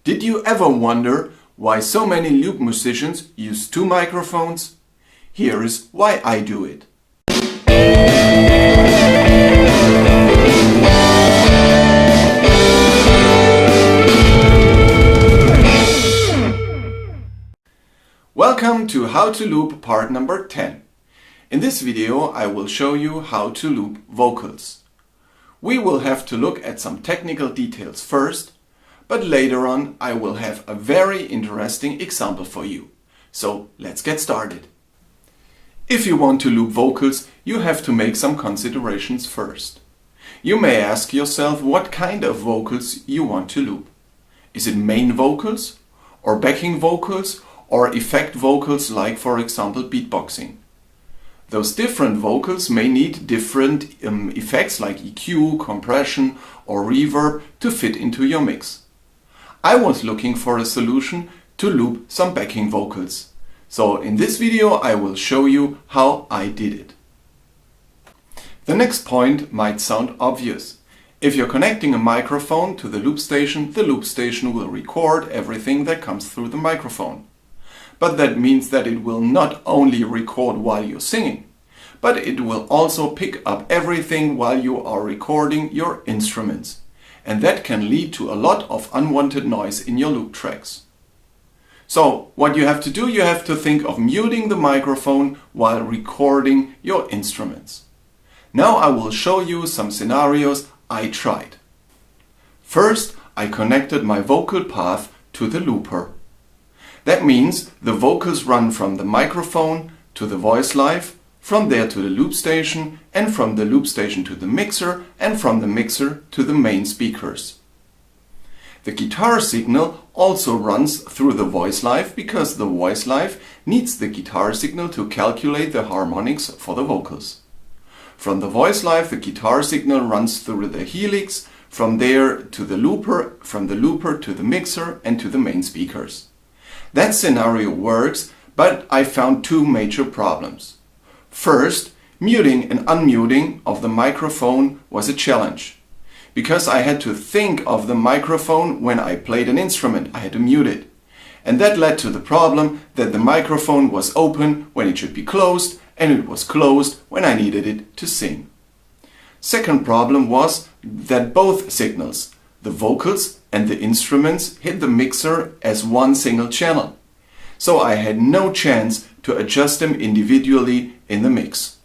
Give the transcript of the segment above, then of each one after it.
Did you ever wonder why so many loop musicians use two microphones? Here is why I do it. Welcome to How to Loop part number 10. In this video I will show you how to loop vocals. We will have to look at some technical details first, but later on I will have a very interesting example for you. So let's get started. If you want to loop vocals, you have to make some considerations first. You may ask yourself what kind of vocals you want to loop. Is it main vocals, or backing vocals, or effect vocals like, for example, beatboxing? Those different vocals may need different effects like EQ, compression or reverb to fit into your mix. I was looking for a solution to loop some backing vocals. So in this video I will show you how I did it. The next point might sound obvious. If you're connecting a microphone to the Loopstation will record everything that comes through the microphone. But that means that it will not only record while you're singing, but it will also pick up everything while you are recording your instruments. And that can lead to a lot of unwanted noise in your loop tracks. So what you have to do, you have to think of muting the microphone while recording your instruments. Now I will show you some scenarios I tried. First, I connected my vocal path to the looper. That means the vocals run from the microphone to the voice live, from there to the Loopstation, and from the Loopstation to the mixer, and from the mixer to the main speakers. The guitar signal also runs through the voice live because the voice live needs the guitar signal to calculate the harmonics for the vocals. From the voice live the guitar signal runs through the Helix, from there to the looper, from the looper to the mixer and to the main speakers. That scenario works, but I found two major problems. First, muting and unmuting of the microphone was a challenge. Because I had to think of the microphone when I played an instrument, I had to mute it. And that led to the problem that the microphone was open when it should be closed, and it was closed when I needed it to sing. Second problem was that both signals, the vocals and the instruments, hit the mixer as one single channel. So I had no chance to adjust them individually in the mix.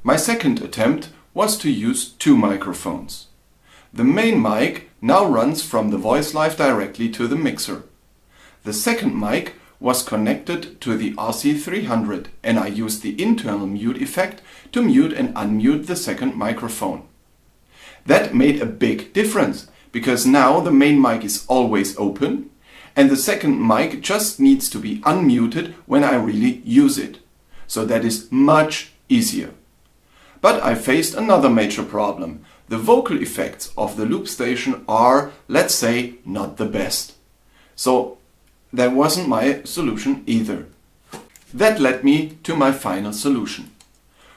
My second attempt was to use two microphones. The main mic now runs from the voice live directly to the mixer. The second mic was connected to the RC300 and I used the internal mute effect to mute and unmute the second microphone. That made a big difference because now the main mic is always open and the second mic just needs to be unmuted when I really use it. So that is much easier. But I faced another major problem. The vocal effects of the Loopstation are, let's say, not the best. So that wasn't my solution either. That led me to my final solution.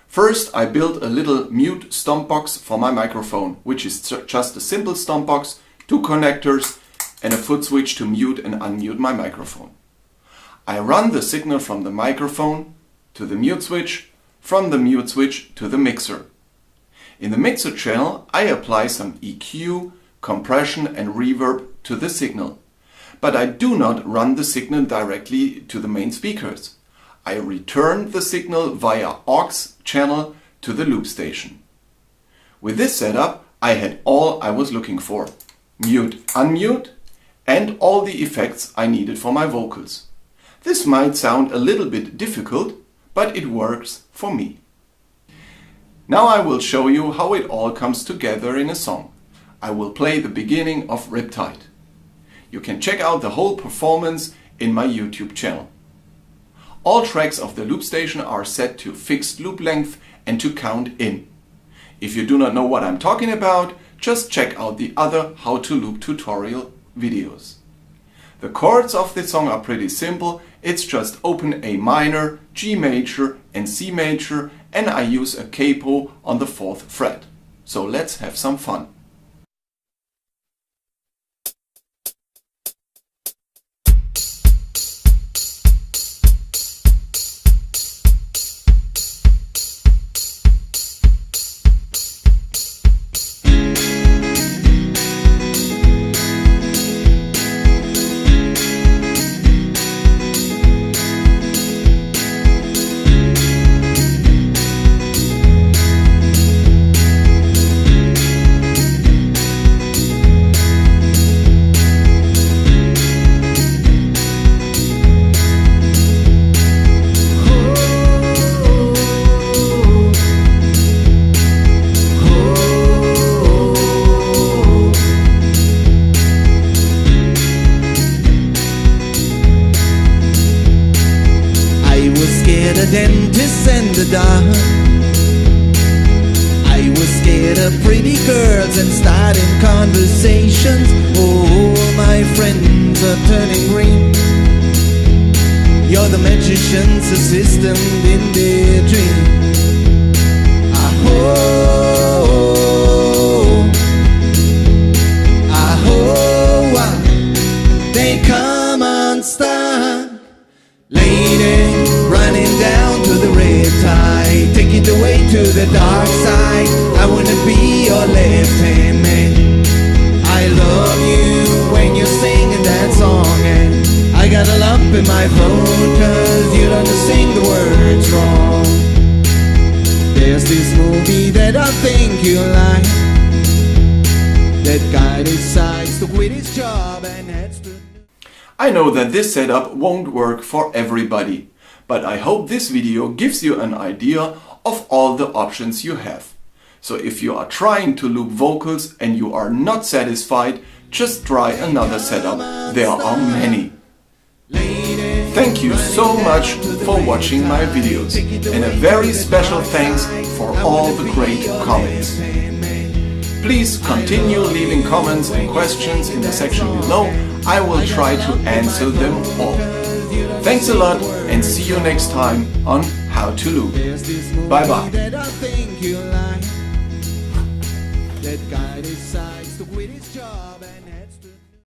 First, I built a little mute stomp box for my microphone, which is just a simple stomp box, two connectors and a foot switch to mute and unmute my microphone. I run the signal from the microphone to the mute switch, from the mute switch to the mixer. In the mixer channel I apply some EQ, compression and reverb to the signal. But I do not run the signal directly to the main speakers. I return the signal via aux channel to the Loopstation. With this setup I had all I was looking for. Mute, unmute and all the effects I needed for my vocals. This might sound a little bit difficult, but it works for me. Now I will show you how it all comes together in a song. I will play the beginning of Riptide. You can check out the whole performance in my YouTube channel. All tracks of the Loopstation are set to fixed loop length and to count in. If you do not know what I'm talking about, just check out the other How to Loop tutorial videos. The chords of this song are pretty simple. It's just open A minor, G major and C major, and I use a capo on the 4th fret. So let's have some fun. dark. I was scared of pretty girls and starting conversations. Oh, my friends are turning green. You're the magician's assistant in their dream. Aho, they come unstuck. Lady, running down to the Riptide, taking the way to the dark side. I wanna be your left-hand man. I love you when you're singing that song, and I got a lump in my throat 'cause you don't sing the words wrong. There's this movie that I think you like. That guy decides to quit his job and heads to... I know that this setup won't work for everybody, but I hope this video gives you an idea of all the options you have. So if you are trying to loop vocals and you are not satisfied, just try another setup. There are many. Thank you so much for watching my videos, and a very special thanks for all the great comments. Please continue leaving comments and questions in the section below. I will try to answer them all. Thanks a lot and see you next time on How to Loop. Bye bye. That guy decides to quit his job and